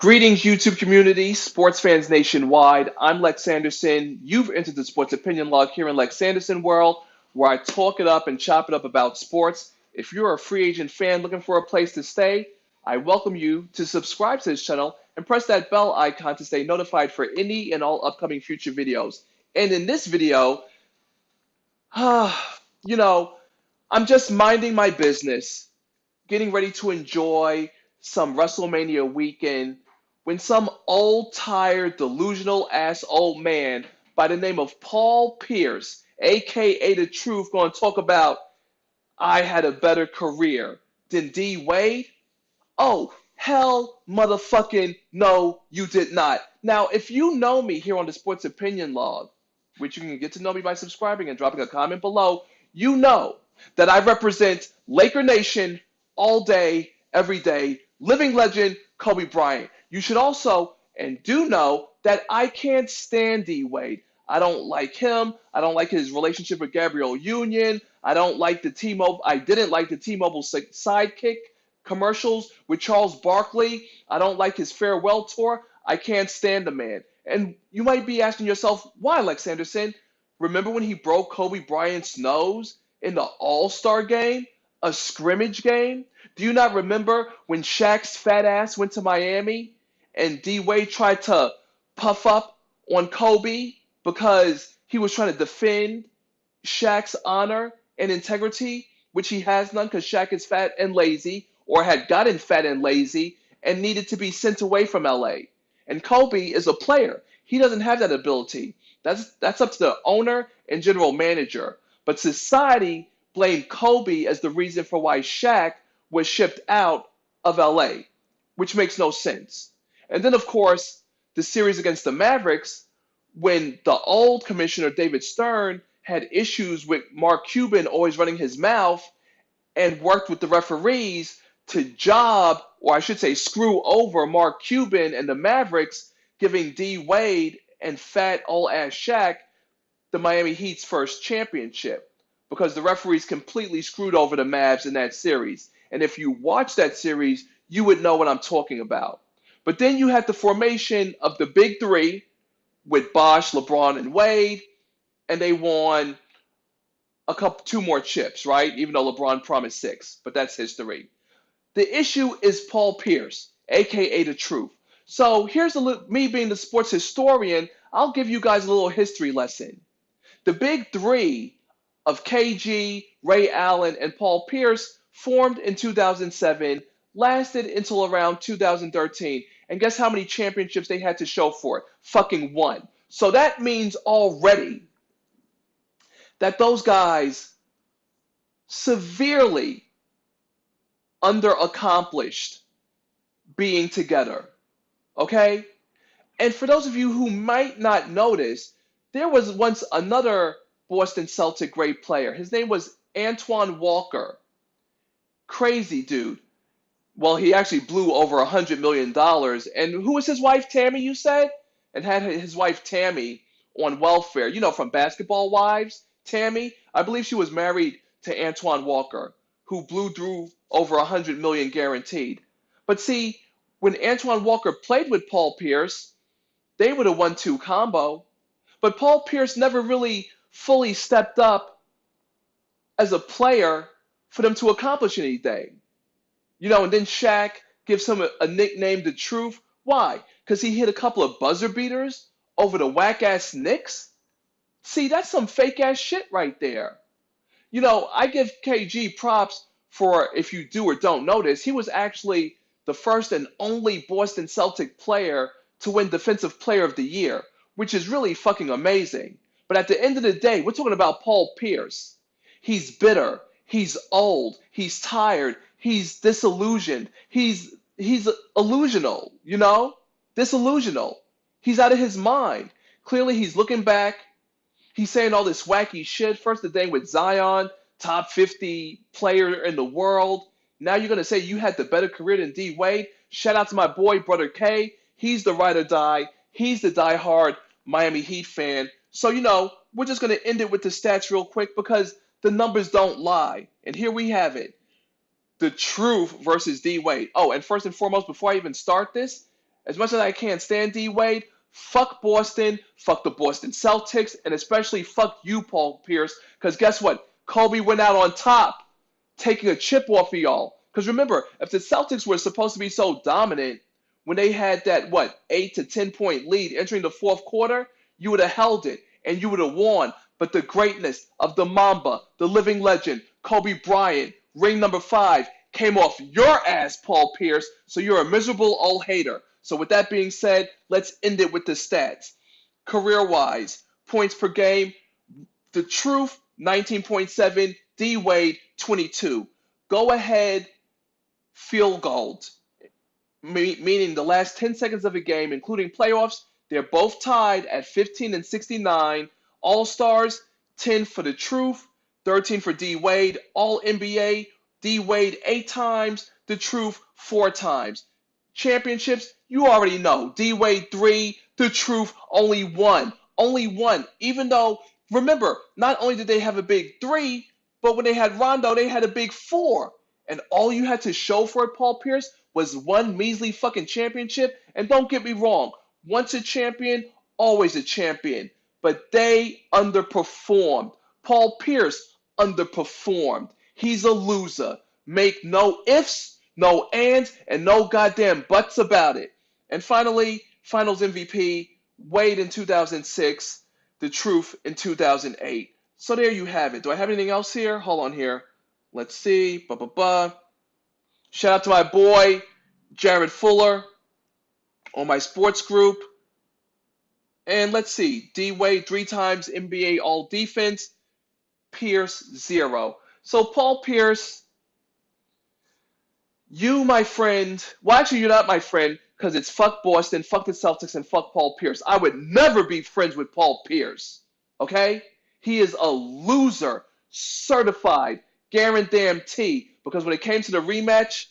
Greetings, YouTube community, sports fans nationwide. I'm Lex Anderson. You've entered the Sports Opinion Log here in Lex Anderson World, where I talk it up and chop it up about sports. If you're a free agent fan looking for a place to stay, I welcome you to subscribe to this channel and press that bell icon to stay notified for any and all upcoming future videos. And in this video, you know, I'm just minding my business, getting ready to enjoy some WrestleMania weekend when some old, tired, delusional ass old man by the name of Paul Pierce, aka The Truth, going to talk about I had a better career than D Wade. Oh, hell motherfucking no, you did not. Now, if you know me here on the Sports Opinion Log, which you can get to know me by subscribing and dropping a comment below, you know that I represent Laker Nation all day, every day, living legend Kobe Bryant. You should also and do know that I can't stand D Wade. I don't like him. I don't like his relationship with Gabrielle Union. I don't like the T-Mobile. I didn't like the T-Mobile sidekick commercials with Charles Barkley. I don't like his farewell tour. I can't stand the man. And you might be asking yourself, why, Lex Anderson? Remember when he broke Kobe Bryant's nose in the All-Star game? A scrimmage game? Do you not remember when Shaq's fat ass went to Miami and D Wade tried to puff up on Kobe because he was trying to defend Shaq's honor and integrity, which he has none because Shaq is fat and lazy, or had gotten fat and lazy and needed to be sent away from LA. And Kobe is a player. He doesn't have that ability. That's up to the owner and general manager. But society blamed Kobe as the reason for why Shaq was shipped out of LA, which makes no sense. And then, of course, the series against the Mavericks, when the old commissioner, David Stern, had issues with Mark Cuban always running his mouth and worked with the referees to job, or I should say screw over Mark Cuban and the Mavericks, giving D Wade and fat old ass Shaq the Miami Heat's first championship because the referees completely screwed over the Mavs in that series. And if you watch that series, you would know what I'm talking about. But then you had the formation of the Big Three with Bosh, LeBron, and Wade, and they won two more chips, right? Even though LeBron promised 6, but that's history. The issue is Paul Pierce, aka The Truth. So here's me being the sports historian. I'll give you guys a little history lesson. The Big Three of KG, Ray Allen, and Paul Pierce formed in 2007, lasted until around 2013, and guess how many championships they had to show for it? Fucking 1. So that means already that those guys severely underaccomplished being together. Okay? And for those of you who might not notice, there was once another Boston Celtic great player. His name was Antoine Walker. Crazy dude. Well, he actually blew over $100 million. And who was his wife, Tammy, you said? And had his wife, Tammy, on welfare. You know, from Basketball Wives, Tammy. I believe she was married to Antoine Walker, who blew through over $100 million guaranteed. But see, when Antoine Walker played with Paul Pierce, they would have won 2 combo. But Paul Pierce never really fully stepped up as a player for them to accomplish anything. You know, and then Shaq gives him a nickname, The Truth. Why? Because he hit a couple of buzzer beaters over the whack-ass Knicks? See, that's some fake-ass shit right there. You know, I give KG props for, if you do or don't notice, he was actually the first and only Boston Celtic player to win Defensive Player of the Year, which is really fucking amazing. But at the end of the day, we're talking about Paul Pierce. He's bitter. He's old. He's tired. He's disillusioned. He's illusional, you know? Disillusional. He's out of his mind. Clearly, he's looking back. He's saying all this wacky shit. First the thing with Zion, top 50 player in the world. Now you're going to say you had the better career than D Wade. Shout out to my boy, Brother K. He's the ride or die. He's the diehard Miami Heat fan. So, you know, we're just going to end it with the stats real quick because the numbers don't lie. And here we have it. The Truth versus D Wade. Oh, and first and foremost, before I even start this, As much as I can't stand D Wade, fuck Boston, fuck the Boston Celtics, and especially fuck you, Paul Pierce, because guess what? Kobe went out on top, taking a chip off of y'all. Because remember, if the Celtics were supposed to be so dominant when they had that, 8 to 10 point lead entering the fourth quarter, you would have held it and you would have won. But the greatness of the Mamba, the living legend, Kobe Bryant, ring number 5, came off your ass, Paul Pierce, so you're a miserable old hater. So with that being said, let's end it with the stats. Career-wise, points per game, the truth, 19.7, D Wade, 22. Go ahead, field goals, meaning the last 10 seconds of a game, including playoffs, they're both tied at 15 and 69. All-Stars, 10 for the truth, 13 for D Wade. All NBA, D Wade 8 times, the truth 4 times. Championships, you already know. D Wade 3, the truth only 1. Only 1. Even though, remember, not only did they have a big 3, but when they had Rondo, they had a big 4. And all you had to show for it, Paul Pierce, was one measly fucking championship. And don't get me wrong, once a champion, always a champion. But they underperformed. Paul Pierce underperformed. He's a loser. Make no ifs, no ands, and no goddamn buts about it. And finally, Finals MVP, Wade in 2006, the truth in 2008. So there you have it. Do I have anything else here? Hold on here. Let's see. Shout out to my boy, Jared Fuller, on my sports group. And let's see. D Wade 3 times NBA All Defense. Pierce 0. So Paul Pierce, you, my friend, well, actually, you're not my friend because it's fuck Boston, fuck the Celtics, and fuck Paul Pierce. I would never be friends with Paul Pierce. Okay? He is a loser, certified, guarantee. Because when it came to the rematch,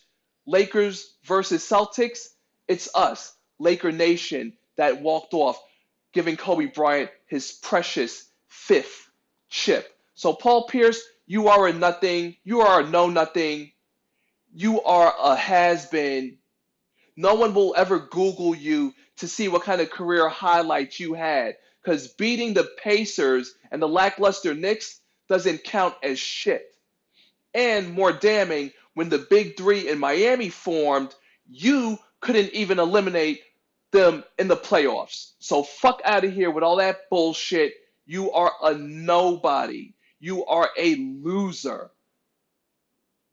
Lakers versus Celtics, it's us, Laker Nation, that walked off, giving Kobe Bryant his precious 5th chip. So Paul Pierce, you are a nothing. You are a know-nothing. You are a has-been. No one will ever Google you to see what kind of career highlights you had. Because beating the Pacers and the lackluster Knicks doesn't count as shit. And more damning, when the Big Three in Miami formed, you couldn't even eliminate them in the playoffs. So fuck out of here with all that bullshit. You are a nobody. You are a loser.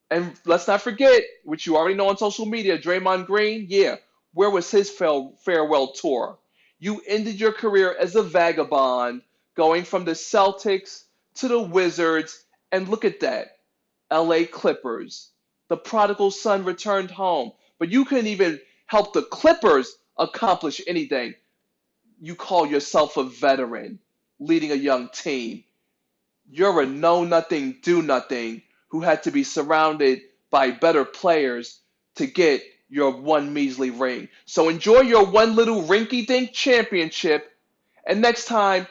And let's not forget, which you already know on social media, Draymond Green, yeah, where was his farewell tour? You ended your career as a vagabond, going from the Celtics to the Wizards, and look at that, LA Clippers. The prodigal son returned home, but you couldn't even help the Clippers accomplish anything. You call yourself a veteran, leading a young team. You're a know-nothing, do-nothing who had to be surrounded by better players to get your one measly ring. So enjoy your one little rinky-dink championship, and next time,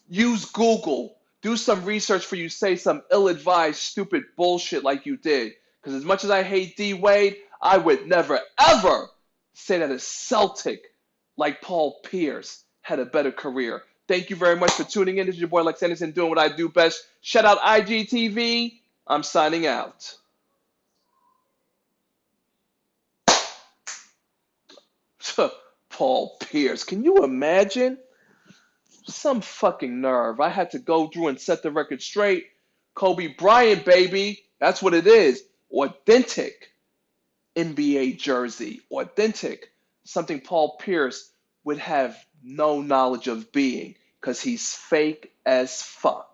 use Google. Do some research for you say some ill-advised, stupid bullshit like you did. Because as much as I hate D Wade, I would never, ever say that a Celtic like Paul Pierce had a better career. Thank you very much for tuning in. This is your boy Lex Anderson doing what I do best. Shout out IGTV. I'm signing out. Paul Pierce. Can you imagine? Some fucking nerve. I had to go through and set the record straight. Kobe Bryant, baby. That's what it is. Authentic NBA jersey. Authentic. Something Paul Pierce would have no knowledge of being because he's fake as fuck.